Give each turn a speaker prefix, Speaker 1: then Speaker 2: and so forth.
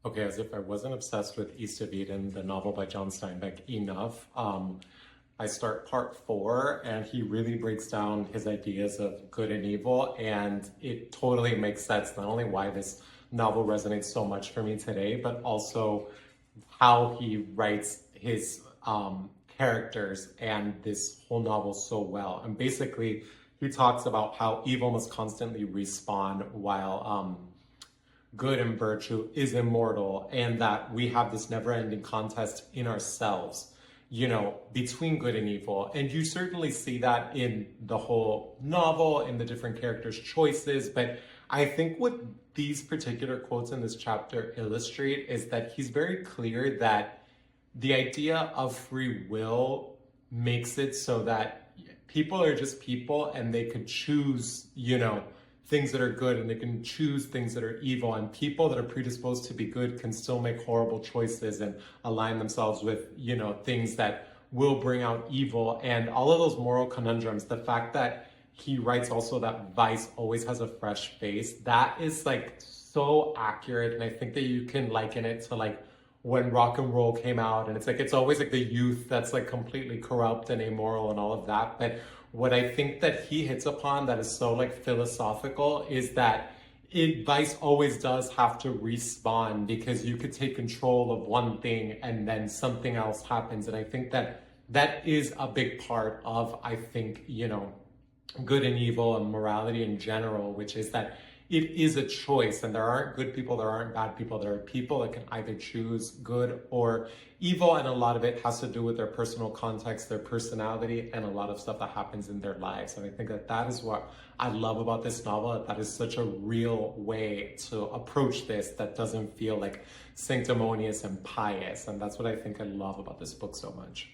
Speaker 1: Okay, as if I wasn't obsessed with East of Eden, the novel by John Steinbeck, enough, I start part 4 and he really breaks down his ideas of good and evil, and it totally makes sense not only why this novel resonates so much for me today, but also how he writes his characters and this whole novel so well. And basically, he talks about how evil must constantly respawn while good and virtue is immortal, and that we have this never-ending contest in ourselves, between good and evil. And you certainly see that in the whole novel, in the different characters' choices. But I think what these particular quotes in this chapter illustrate is that he's very clear that the idea of free will makes it so that people are just people and they could choose, things that are good, and they can choose things that are evil, and people that are predisposed to be good can still make horrible choices and align themselves with, things that will bring out evil. And all of those moral conundrums, the fact that he writes also that vice always has a fresh face, that is like so accurate. And I think that you can liken it to like when rock and roll came out, and it's always like the youth that's like completely corrupt and amoral and all of that. But what I think that he hits upon that is so like philosophical is that vice always does have to respawn, because you could take control of one thing and then something else happens. And I think that that is a big part of, I think, good and evil and morality in general, which is that it is a choice, and there aren't good people, there aren't bad people. There are people that can either choose good or evil, and a lot of it has to do with their personal context, their personality, and a lot of stuff that happens in their lives. And I think that that is what I love about this novel, that is such a real way to approach this that doesn't feel like sanctimonious and pious. And that's what I think I love about this book so much.